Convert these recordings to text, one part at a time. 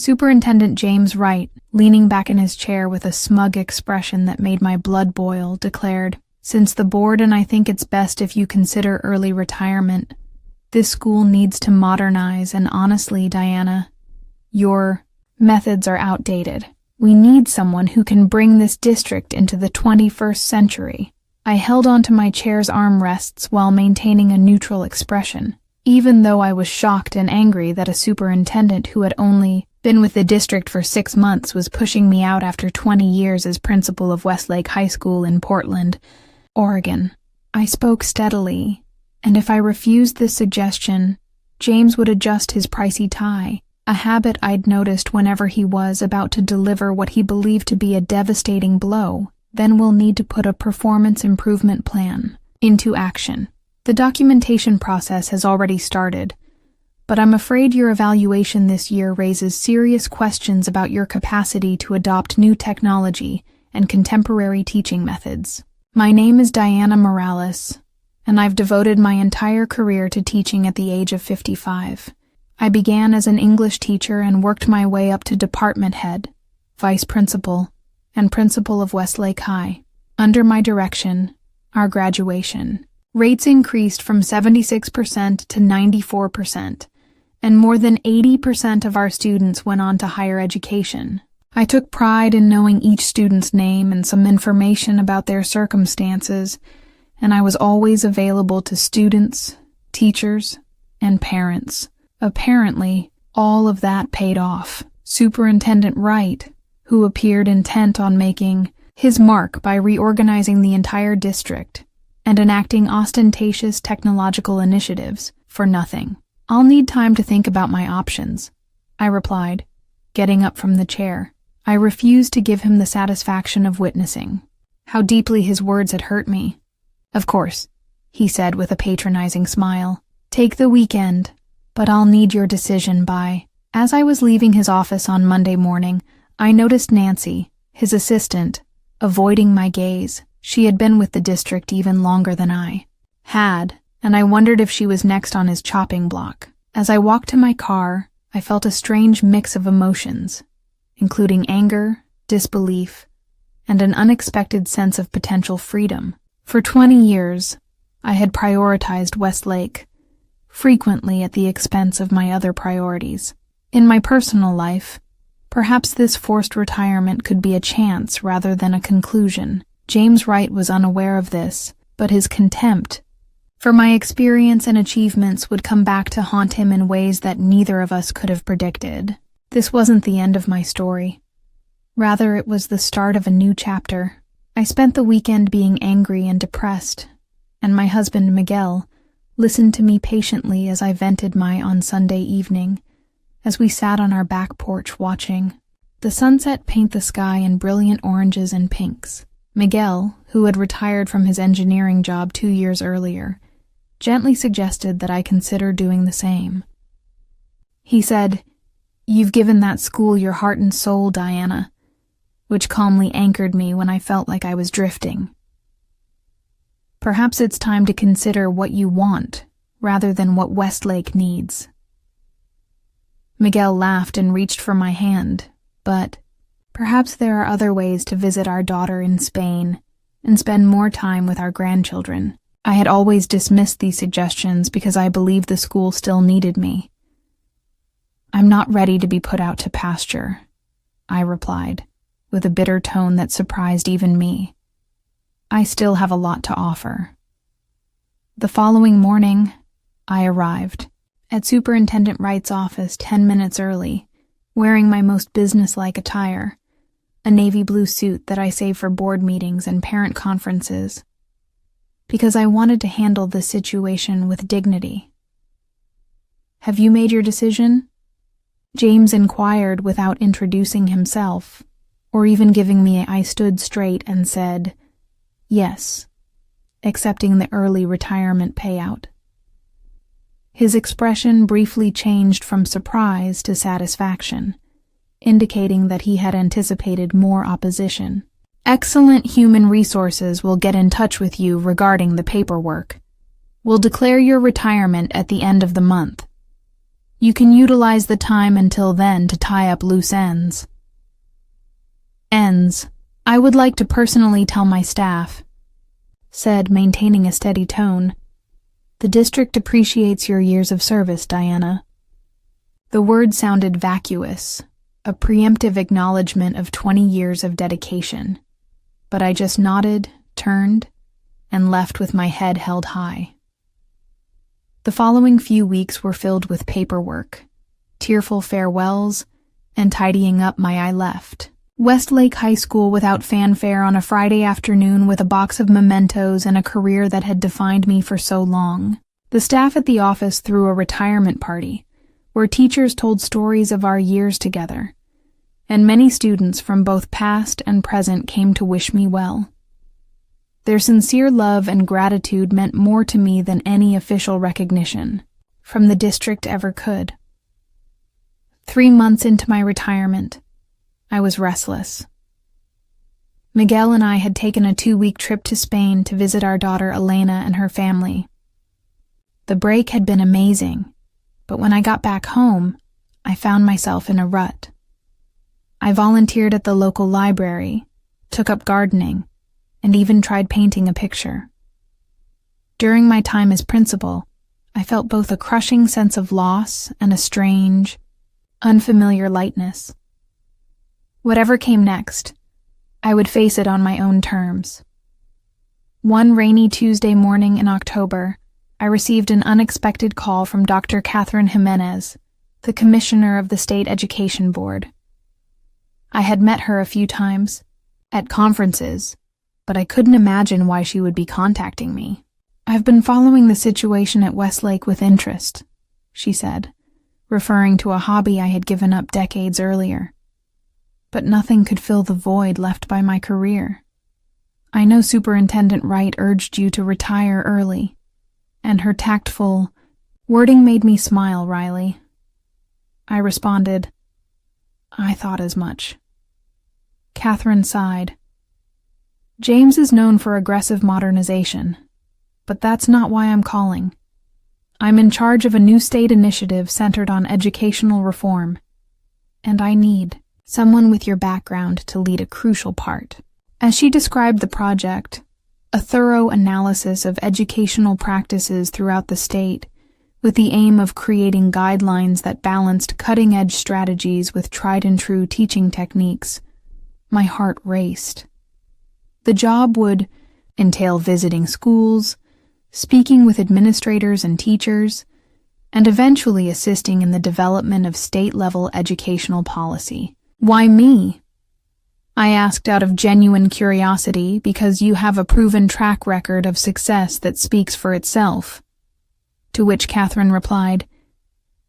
Superintendent James Wright, leaning back in his chair with a smug expression that made my blood boil, declared, "Since the board and I think it's best if you consider early retirement, this school needs to modernize, and honestly, Diana, your methods are outdated. We need someone who can bring this district into the 21st century." I held onto my chair's armrests while maintaining a neutral expression, even though I was shocked and angry that a superintendent who had only been with the district for 6 months was pushing me out after 20 years as principal of Westlake High School in Portland, Oregon. I spoke steadily, and if I refused this suggestion, James would adjust his pricey tie, a habit I'd noticed whenever he was about to deliver what he believed to be a devastating blow. Then we'll need to put a performance improvement plan into action. The documentation process has already started, but I'm afraid your evaluation this year raises serious questions about your capacity to adopt new technology and contemporary teaching methods. My name is Diana Morales, and I've devoted my entire career to teaching at the age of 55. I began as an English teacher and worked my way up to department head, vice principal, and principal of Westlake High. Under my direction, our graduation rates increased from 76% to 94%, and more than 80% of our students went on to higher education. I took pride in knowing each student's name and some information about their circumstances, and I was always available to students, teachers, and parents. Apparently, all of that paid off. Superintendent Wright, who appeared intent on making his mark by reorganizing the entire district and enacting ostentatious technological initiatives for nothing. "I'll need time to think about my options," I replied, getting up from the chair. I refused to give him the satisfaction of witnessing how deeply his words had hurt me. "Of course," he said with a patronizing smile. "Take the weekend, but I'll need your decision by—" As I was leaving his office on Monday morning, I noticed Nancy, his assistant, avoiding my gaze. She had been with the district even longer than I had, and I wondered if she was next on his chopping block. As I walked to my car, I felt a strange mix of emotions, including anger, disbelief, and an unexpected sense of potential freedom. For 20 years, I had prioritized Westlake, frequently at the expense of my other priorities. In my personal life, perhaps this forced retirement could be a chance rather than a conclusion. James Wright was unaware of this, but his contempt for my experience and achievements would come back to haunt him in ways that neither of us could have predicted. This wasn't the end of my story. Rather, it was the start of a new chapter. I spent the weekend being angry and depressed, and my husband, Miguel, listened to me patiently as I vented on Sunday evening, as we sat on our back porch watching the sunset paint the sky in brilliant oranges and pinks. Miguel, who had retired from his engineering job 2 years earlier, gently suggested that I consider doing the same. He said, "You've given that school your heart and soul, Diana," which calmly anchored me when I felt like I was drifting. "Perhaps it's time to consider what you want, rather than what Westlake needs." Miguel laughed and reached for my hand, but perhaps there are other ways to visit our daughter in Spain and spend more time with our grandchildren. I had always dismissed these suggestions because I believed the school still needed me. "I'm not ready to be put out to pasture," I replied, with a bitter tone that surprised even me. "I still have a lot to offer." The following morning, I arrived at Superintendent Wright's office 10 minutes early, wearing my most businesslike attire, a navy blue suit that I save for board meetings and parent conferences, because I wanted to handle the situation with dignity. "Have you made your decision?" James inquired without introducing himself, or even giving me. I stood straight and said, "Yes," accepting the early retirement payout. His expression briefly changed from surprise to satisfaction, indicating that he had anticipated more opposition. "Excellent Human Resources will get in touch with you regarding the paperwork. We'll declare your retirement at the end of the month." You can utilize the time until then to tie up loose ends. I would like to personally tell my staff, said, maintaining a steady tone. The district appreciates your years of service, Diana. The word sounded vacuous, a preemptive acknowledgement of 20 years of dedication. But I just nodded, turned, and left with my head held high. The following few weeks were filled with paperwork, tearful farewells, and tidying up my I left Westlake High School without fanfare on a Friday afternoon with a box of mementos and a career that had defined me for so long. The staff at the office threw a retirement party, where teachers told stories of our years together, and many students from both past and present came to wish me well. Their sincere love and gratitude meant more to me than any official recognition from the district ever could. 3 months into my retirement, I was restless. Miguel and I had taken a 2-week trip to Spain to visit our daughter Elena and her family. The break had been amazing, but when I got back home, I found myself in a rut. I volunteered at the local library, took up gardening, and even tried painting a picture. During my time as principal, I felt both a crushing sense of loss and a strange, unfamiliar lightness. Whatever came next, I would face it on my own terms. One rainy Tuesday morning in October, I received an unexpected call from Dr. Catherine Jimenez, the commissioner of the State Education Board. I had met her a few times, at conferences, but I couldn't imagine why she would be contacting me. I've been following the situation at Westlake with interest, she said, referring to a hobby I had given up decades earlier. But nothing could fill the void left by my career. I know Superintendent Wright urged you to retire early, and her tactful wording made me smile, Riley. I responded, I thought as much. Catherine sighed. James is known for aggressive modernization, but that's not why I'm calling. I'm in charge of a new state initiative centered on educational reform, and I need someone with your background to lead a crucial part. As she described the project, a thorough analysis of educational practices throughout the state, with the aim of creating guidelines that balanced cutting-edge strategies with tried-and-true teaching techniques, my heart raced. The job would entail visiting schools, speaking with administrators and teachers, and eventually assisting in the development of state-level educational policy. Why me? I asked out of genuine curiosity because you have a proven track record of success that speaks for itself. To which Catherine replied,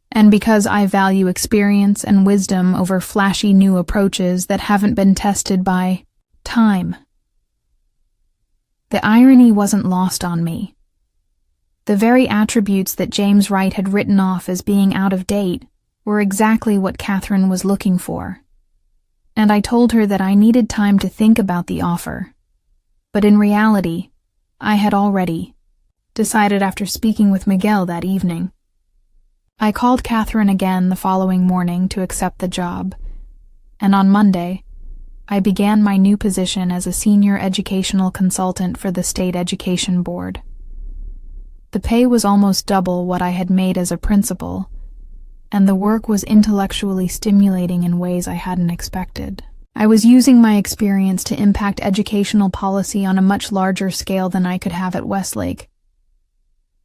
and because I value experience and wisdom over flashy new approaches that haven't been tested by time. The irony wasn't lost on me. The very attributes that James Wright had written off as being out of date were exactly what Catherine was looking for. And I told her that I needed time to think about the offer. But in reality, I had already decided after speaking with Miguel that evening. I called Catherine again the following morning to accept the job, and on Monday, I began my new position as a senior educational consultant for the State Education Board. The pay was almost double what I had made as a principal, and the work was intellectually stimulating in ways I hadn't expected. I was using my experience to impact educational policy on a much larger scale than I could have at Westlake.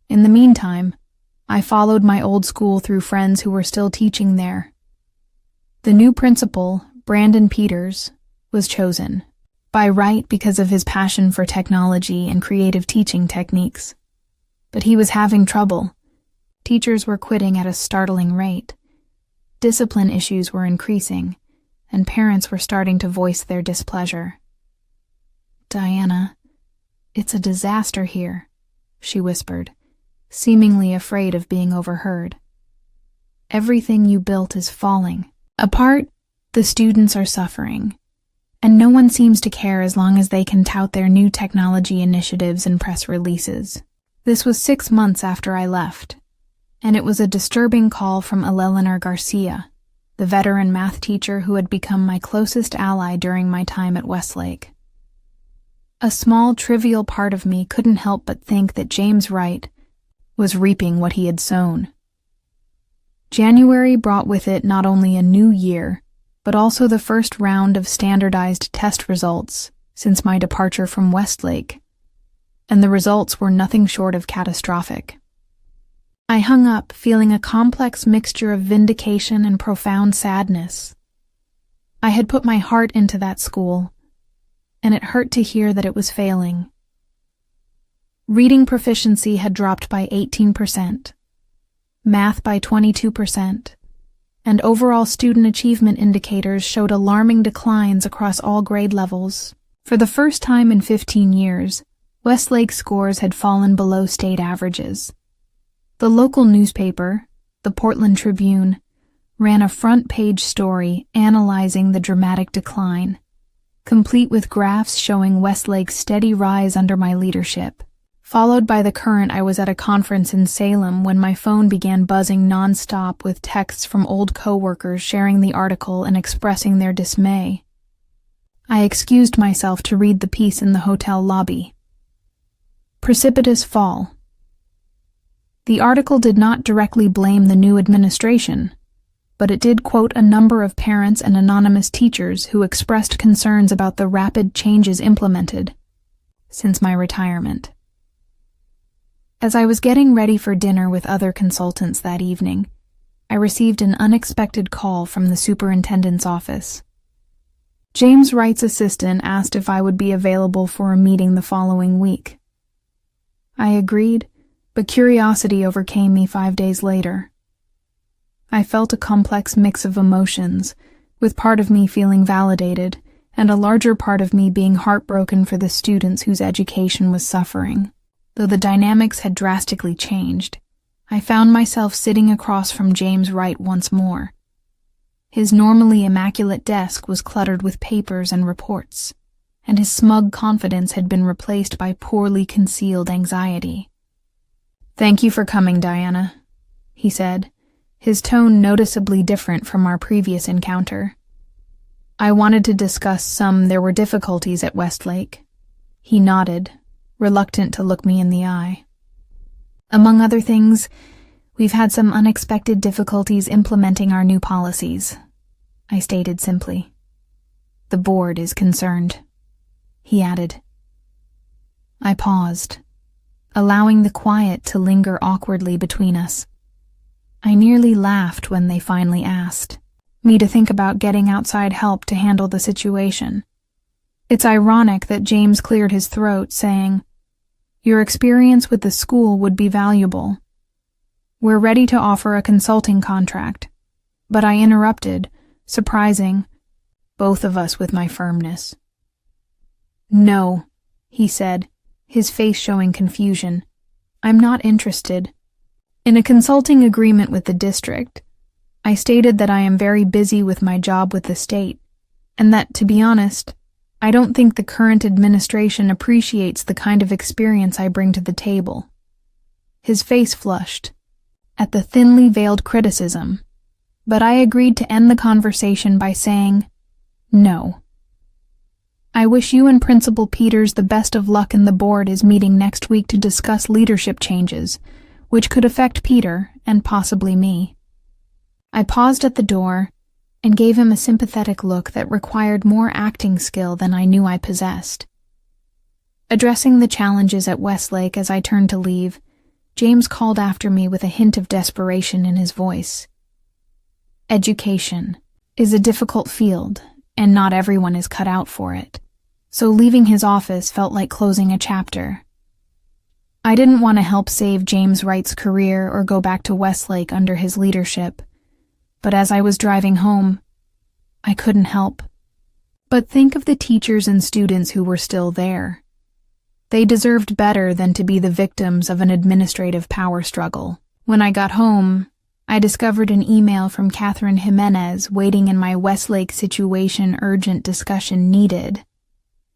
In the meantime, I followed my old school through friends who were still teaching there. The new principal, Brandon Peters, was chosen by Wright because of his passion for technology and creative teaching techniques. But he was having trouble. Teachers were quitting at a startling rate. Discipline issues were increasing, and parents were starting to voice their displeasure. Diana, it's a disaster here, she whispered, seemingly afraid of being overheard. Everything you built is falling apart. The students are suffering, and no one seems to care as long as they can tout their new technology initiatives and press releases. This was 6 months after I left, and it was a disturbing call from Eleanor Garcia, the veteran math teacher who had become my closest ally during my time at Westlake. A small, trivial part of me couldn't help but think that James Wright was reaping what he had sown. January brought with it not only a new year, but also the first round of standardized test results since my departure from Westlake, and the results were nothing short of catastrophic. I hung up feeling a complex mixture of vindication and profound sadness. I had put my heart into that school, and it hurt to hear that it was failing. Reading proficiency had dropped by 18%, math by 22%, and overall student achievement indicators showed alarming declines across all grade levels. For the first time in 15 years, Westlake scores had fallen below state averages. The local newspaper, the Portland Tribune, ran a front-page story analyzing the dramatic decline, complete with graphs showing Westlake's steady rise under my leadership. Followed by the current, I was at a conference in Salem when my phone began buzzing nonstop with texts from old coworkers sharing the article and expressing their dismay. I excused myself to read the piece in the hotel lobby. Precipitous fall. The article did not directly blame the new administration, but it did quote a number of parents and anonymous teachers who expressed concerns about the rapid changes implemented since my retirement. As I was getting ready for dinner with other consultants that evening, I received an unexpected call from the superintendent's office. James Wright's assistant asked if I would be available for a meeting the following week. I agreed, but curiosity overcame me 5 days later. I felt a complex mix of emotions, with part of me feeling validated, and a larger part of me being heartbroken for the students whose education was suffering. Though the dynamics had drastically changed, I found myself sitting across from James Wright once more. His normally immaculate desk was cluttered with papers and reports, and his smug confidence had been replaced by poorly concealed anxiety. "Thank you for coming, Diana," he said, his tone noticeably different from our previous encounter. "I wanted to discuss there were difficulties at Westlake." He nodded, reluctant to look me in the eye. "Among other things, we've had some unexpected difficulties implementing our new policies," I stated simply. "The board is concerned," he added. I paused, allowing the quiet to linger awkwardly between us. I nearly laughed when they finally asked me to think about getting outside help to handle the situation. It's ironic that James cleared his throat, saying, "Your experience with the school would be valuable. We're ready to offer a consulting contract." But I interrupted, surprising both of us with my firmness. "No," he said, his face showing confusion. "I'm not interested. In a consulting agreement with the district, I stated that I am very busy with my job with the state, and that, to be honest, I don't think the current administration appreciates the kind of experience I bring to the table." His face flushed at the thinly veiled criticism, but I agreed to end the conversation by saying, "No. I wish you and Principal Peters the best of luck, and the board is meeting next week to discuss leadership changes, which could affect Peter and possibly me." I paused at the door and gave him a sympathetic look that required more acting skill than I knew I possessed. Addressing the challenges at Westlake as I turned to leave, James called after me with a hint of desperation in his voice. "Education is a difficult field, and not everyone is cut out for it, so leaving his office felt like closing a chapter. I didn't want to help save James Wright's career or go back to Westlake under his leadership, but as I was driving home, I couldn't help but think of the teachers and students who were still there. They deserved better than to be the victims of an administrative power struggle. When I got home, I discovered an email from Catherine Jimenez waiting in my Westlake situation. "Urgent discussion needed"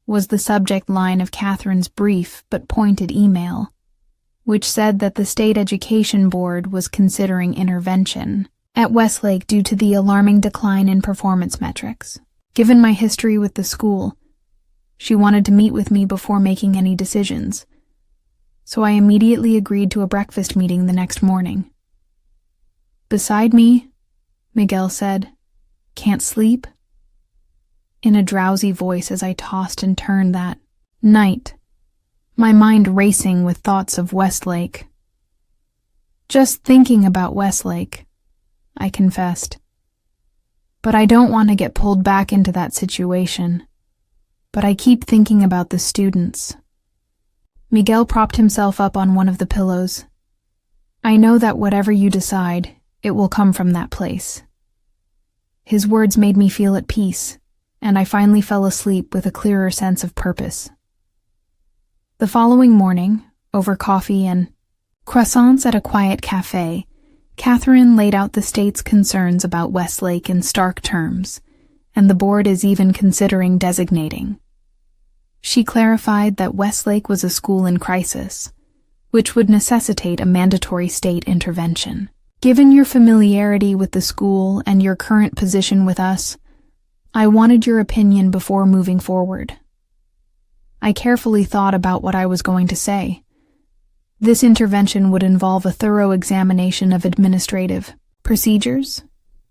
was the subject line of Catherine's brief but pointed email, which said that the State Education Board was considering intervention at Westlake due to the alarming decline in performance metrics. Given my history with the school, she wanted to meet with me before making any decisions, so I immediately agreed to a breakfast meeting the next morning. "Beside me," Miguel said. "Can't sleep?" In a drowsy voice as I tossed and turned that night, my mind racing with thoughts of Westlake. "Just thinking about Westlake," I confessed. "But I don't want to get pulled back into that situation. But I keep thinking about the students." Miguel propped himself up on one of the pillows. "I know that whatever you decide, it will come from that place." His words made me feel at peace, and I finally fell asleep with a clearer sense of purpose. The following morning, over coffee and croissants at a quiet cafe, Catherine laid out the state's concerns about Westlake in stark terms, and the board is even considering designating. She clarified that Westlake was a school in crisis, which would necessitate a mandatory state intervention. "Given your familiarity with the school and your current position with us, I wanted your opinion before moving forward." I carefully thought about what I was going to say. This intervention would involve a thorough examination of administrative procedures,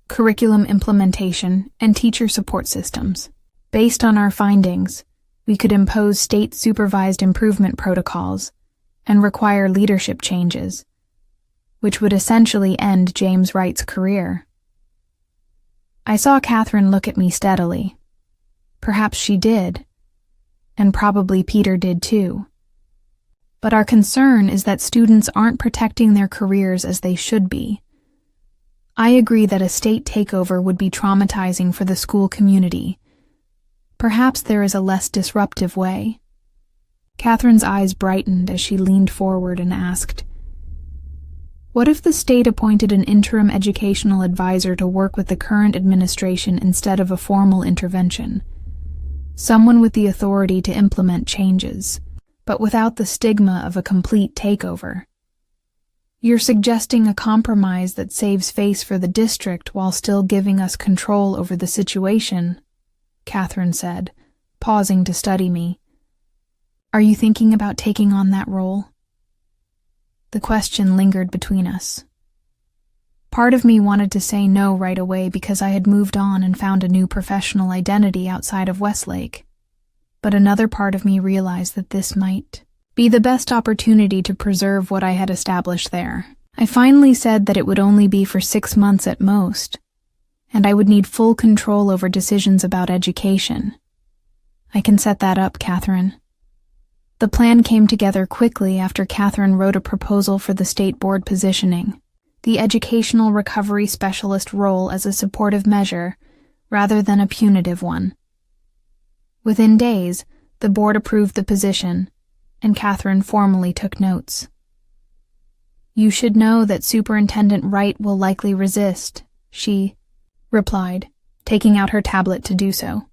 curriculum implementation, and teacher support systems. Based on our findings, we could impose state-supervised improvement protocols and require leadership changes, which would essentially end James Wright's career. I saw Catherine look at me steadily. Perhaps she did, and probably Peter did too. But our concern is that students aren't protecting their careers as they should be. I agree that a state takeover would be traumatizing for the school community. Perhaps there is a less disruptive way. Catherine's eyes brightened as she leaned forward and asked, "What if the state appointed an interim educational advisor to work with the current administration instead of a formal intervention? Someone with the authority to implement changes, but without the stigma of a complete takeover." "You're suggesting a compromise that saves face for the district while still giving us control over the situation," Catherine said, pausing to study me. "Are you thinking about taking on that role?" The question lingered between us. Part of me wanted to say no right away because I had moved on and found a new professional identity outside of Westlake. But another part of me realized that this might be the best opportunity to preserve what I had established there. I finally said that it would only be for 6 months at most, and I would need full control over decisions about education. "I can set that up, Catherine." The plan came together quickly after Catherine wrote a proposal for the state board positioning the educational recovery specialist role as a supportive measure rather than a punitive one. Within days, the board approved the position, and Catherine formally took notes. "You should know that Superintendent Wright will likely resist," she replied, taking out her tablet to do so.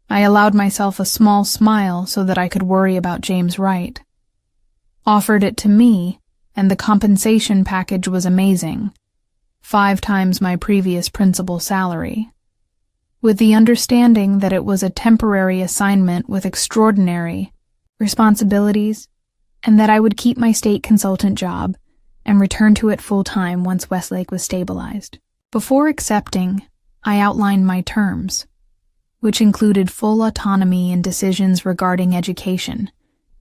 I allowed myself a small smile so that I could worry about James Wright. Offered it to me, and the compensation package was amazing, 5 times my previous principal salary, with the understanding that it was a temporary assignment with extraordinary responsibilities, and that I would keep my state consultant job and return to it full-time once Westlake was stabilized. Before accepting, I outlined my terms, which included full autonomy in decisions regarding education,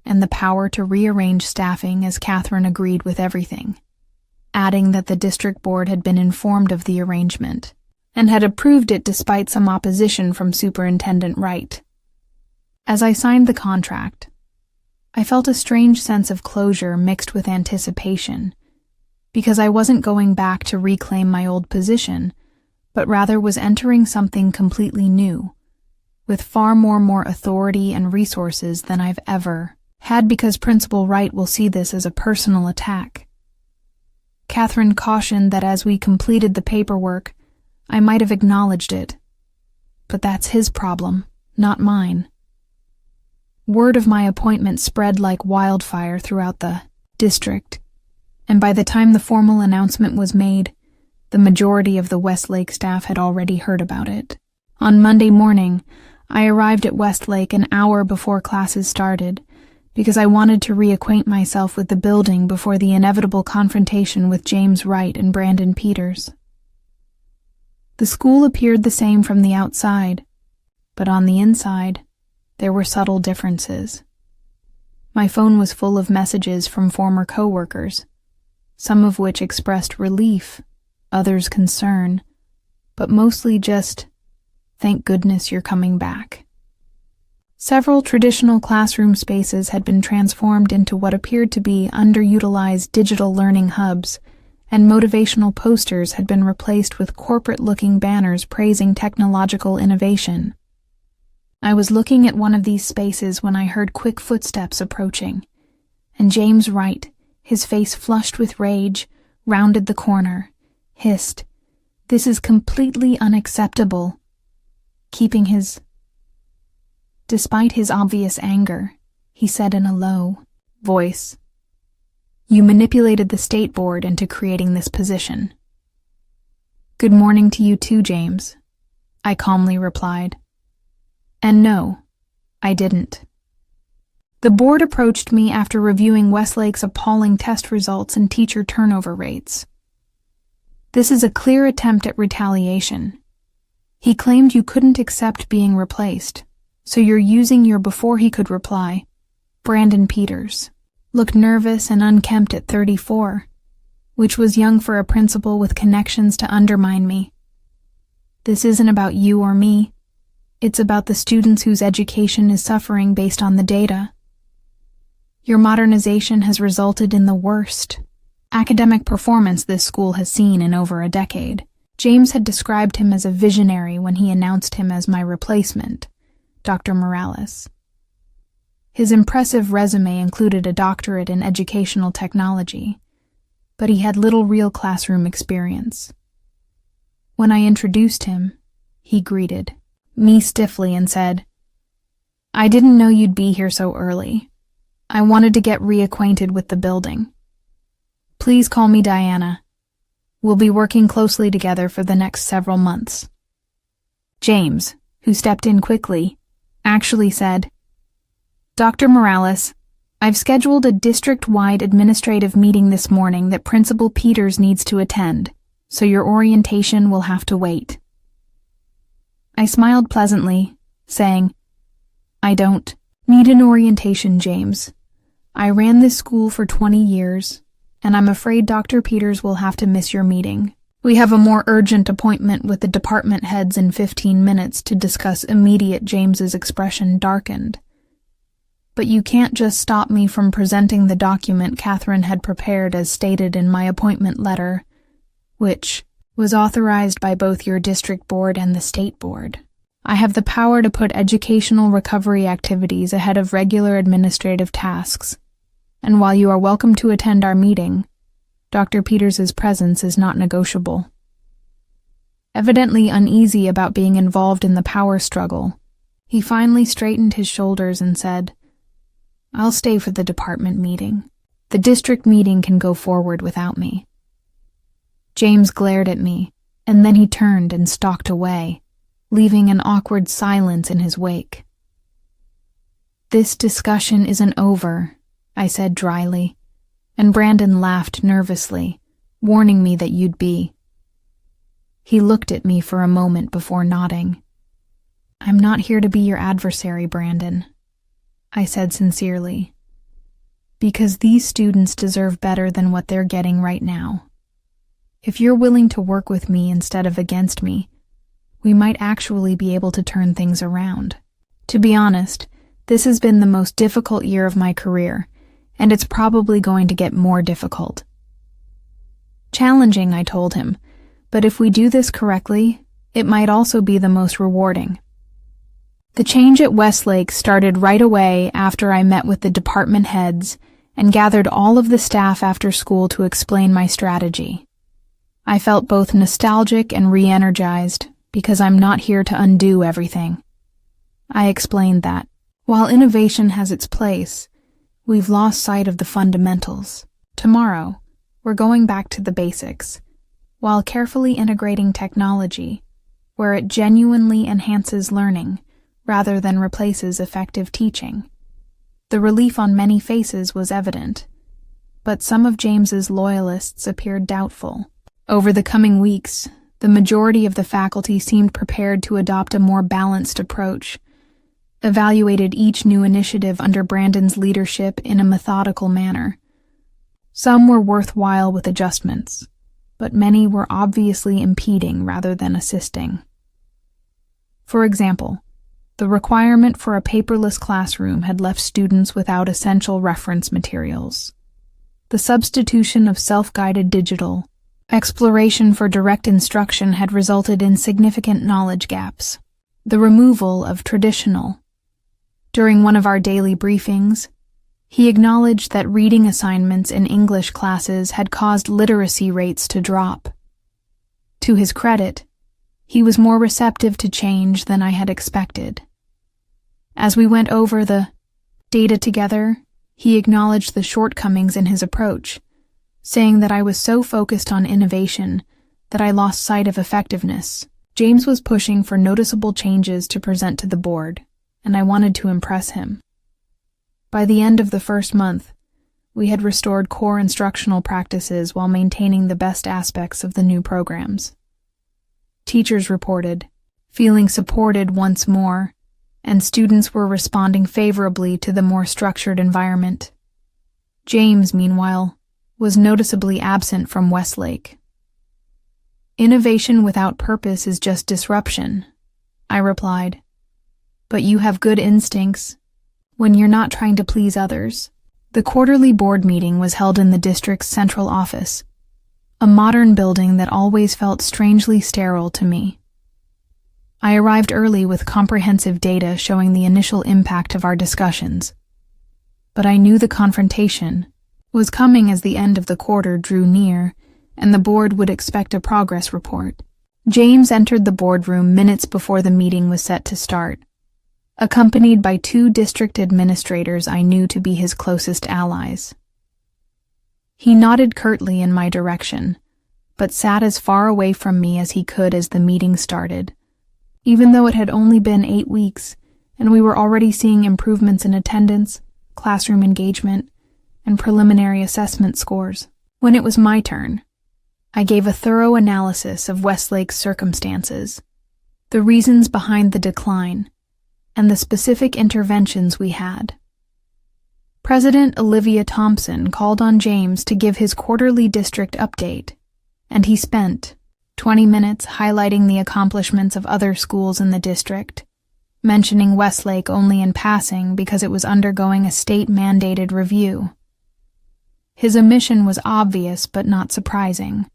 and the power to rearrange staffing as Catherine agreed with everything, adding that the district board had been informed of the arrangement and had approved it despite some opposition from Superintendent Wright. As I signed the contract, I felt a strange sense of closure mixed with anticipation, because I wasn't going back to reclaim my old position, but rather was entering something completely new, with far more authority and resources than I've ever had, because Principal Wright will see this as a personal attack. Catherine cautioned that as we completed the paperwork, I might have acknowledged it, but that's his problem, not mine. Word of my appointment spread like wildfire throughout the district, and by the time the formal announcement was made, the majority of the Westlake staff had already heard about it. On Monday morning, I arrived at Westlake an hour before classes started, because I wanted to reacquaint myself with the building before the inevitable confrontation with James Wright and Brandon Peters. The school appeared the same from the outside, but on the inside, there were subtle differences. My phone was full of messages from former coworkers, some of which expressed relief, others concern, but mostly just, "Thank goodness you're coming back." Several traditional classroom spaces had been transformed into what appeared to be underutilized digital learning hubs, and motivational posters had been replaced with corporate-looking banners praising technological innovation. I was looking at one of these spaces when I heard quick footsteps approaching, and James Wright, his face flushed with rage, rounded the corner, hissed, "This is completely unacceptable." Despite his obvious anger, he said in a low voice, "You manipulated the state board into creating this position." "Good morning to you too, James," I calmly replied. And no, I didn't. The board approached me after reviewing Westlake's appalling test results and teacher turnover rates. This is a clear attempt at retaliation. He claimed you couldn't accept being replaced, so you're using your before he could reply, Brandon Peters. Looked nervous and unkempt at 34, which was young for a principal with connections to undermine me. This isn't about you or me. It's about the students whose education is suffering based on the data. Your modernization has resulted in the worst academic performance this school has seen in over a decade. James had described him as a visionary when he announced him as my replacement, Dr. Morales. His impressive resume included a doctorate in educational technology, but he had little real classroom experience. When I introduced him, he greeted me stiffly and said, "I didn't know you'd be here so early. I wanted to get reacquainted with the building. Please call me Diana. We'll be working closely together for the next several months." James, who stepped in quickly, actually said, "Dr. Morales, I've scheduled a district-wide administrative meeting this morning that Principal Peters needs to attend, so your orientation will have to wait." I smiled pleasantly, saying, "I don't need an orientation, James. I ran this school for 20 years, and I'm afraid Dr. Peters will have to miss your meeting. We have a more urgent appointment with the department heads in 15 minutes to discuss immediate." James's expression darkened. "But you can't just stop me from presenting the document Catherine had prepared as stated in my appointment letter, which was authorized by both your district board and the state board. I have the power to put educational recovery activities ahead of regular administrative tasks, and while you are welcome to attend our meeting, Dr. Peters' presence is not negotiable." Evidently uneasy about being involved in the power struggle, he finally straightened his shoulders and said, "I'll stay for the department meeting. The district meeting can go forward without me." James glared at me, and then he turned and stalked away, leaving an awkward silence in his wake. "This discussion isn't over," I said dryly, and Brandon laughed nervously, warning me that you'd be. He looked at me for a moment before nodding. "I'm not here to be your adversary, Brandon," I said sincerely, "because these students deserve better than what they're getting right now. If you're willing to work with me instead of against me, we might actually be able to turn things around. To be honest, this has been the most difficult year of my career, and it's probably going to get more difficult." "Challenging," I told him, "but if we do this correctly, it might also be the most rewarding." The change at Westlake started right away after I met with the department heads and gathered all of the staff after school to explain my strategy. I felt both nostalgic and re-energized because I'm not here to undo everything. I explained that, while innovation has its place, we've lost sight of the fundamentals. Tomorrow, we're going back to the basics, while carefully integrating technology, where it genuinely enhances learning rather than replaces effective teaching. The relief on many faces was evident, but some of James's loyalists appeared doubtful. Over the coming weeks, the majority of the faculty seemed prepared to adopt a more balanced approach, evaluated each new initiative under Brandon's leadership in a methodical manner. Some were worthwhile with adjustments, but many were obviously impeding rather than assisting. For example, the requirement for a paperless classroom had left students without essential reference materials. The substitution of self-guided digital exploration for direct instruction had resulted in significant knowledge gaps. The removal of traditional. During one of our daily briefings, he acknowledged that reading assignments in English classes had caused literacy rates to drop. To his credit, he was more receptive to change than I had expected. As we went over the data together, he acknowledged the shortcomings in his approach, saying that I was so focused on innovation that I lost sight of effectiveness. James was pushing for noticeable changes to present to the board, and I wanted to impress him. By the end of the first month, we had restored core instructional practices while maintaining the best aspects of the new programs. Teachers reported feeling supported once more, and students were responding favorably to the more structured environment. James, meanwhile, was noticeably absent from Westlake. "Innovation without purpose is just disruption," I replied. "But you have good instincts when you're not trying to please others." The quarterly board meeting was held in the district's central office, a modern building that always felt strangely sterile to me. I arrived early with comprehensive data showing the initial impact of our discussions, but I knew the confrontation was coming as the end of the quarter drew near, and the board would expect a progress report. James entered the boardroom minutes before the meeting was set to start, accompanied by 2 district administrators I knew to be his closest allies. He nodded curtly in my direction, but sat as far away from me as he could as the meeting started, even though it had only been 8 weeks, and we were already seeing improvements in attendance, classroom engagement, and preliminary assessment scores. When it was my turn, I gave a thorough analysis of Westlake's circumstances, the reasons behind the decline, and the specific interventions we had. President Olivia Thompson called on James to give his quarterly district update, and he spent 20 minutes highlighting the accomplishments of other schools in the district, mentioning Westlake only in passing because it was undergoing a state-mandated review. His omission was obvious but not surprising.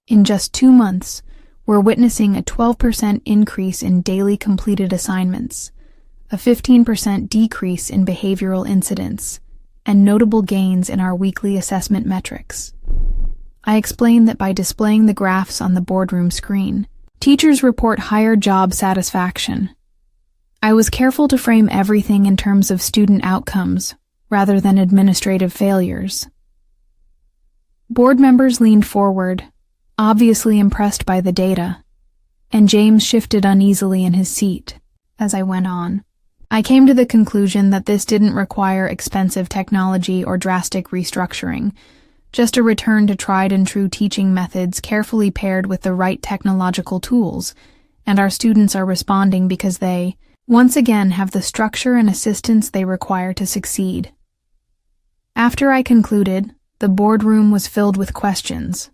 In just 2 months, we're witnessing a 12% increase in daily completed assignments, a 15% decrease in behavioral incidents, and notable gains in our weekly assessment metrics. I explained that by displaying the graphs on the boardroom screen, teachers report higher job satisfaction. I was careful to frame everything in terms of student outcomes rather than administrative failures. Board members leaned forward, obviously impressed by the data, and James shifted uneasily in his seat as I went on. I came to the conclusion that this didn't require expensive technology or drastic restructuring, just a return to tried-and-true teaching methods carefully paired with the right technological tools, and our students are responding because they, once again, have the structure and assistance they require to succeed. After I concluded, the boardroom was filled with questions,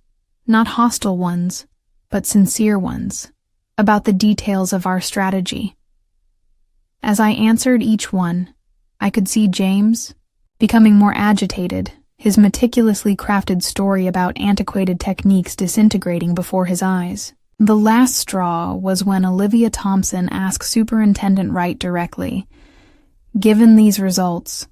not hostile ones, but sincere ones, about the details of our strategy. As I answered each one, I could see James becoming more agitated, his meticulously crafted story about antiquated techniques disintegrating before his eyes. The last straw was when Olivia Thompson asked Superintendent Wright directly, "Given these results,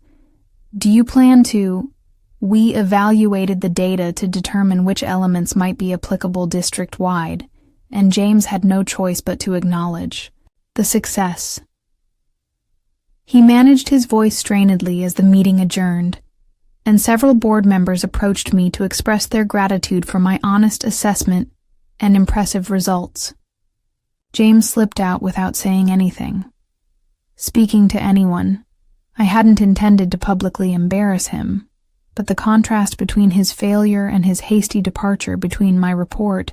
do you plan to..." We evaluated the data to determine which elements might be applicable district-wide, and James had no choice but to acknowledge the success. He managed his voice strainedly as the meeting adjourned. and several board members approached me to express their gratitude for my honest assessment and impressive results. James slipped out without saying anything. Speaking to anyone, I hadn't intended to publicly embarrass him, but the contrast between his failure and his hasty departure between my report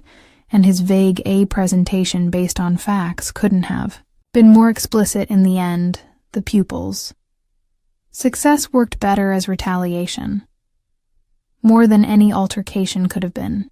and his vague A presentation based on facts couldn't have been more explicit in the end, the pupils. Success worked better as retaliation, more than any altercation could have been.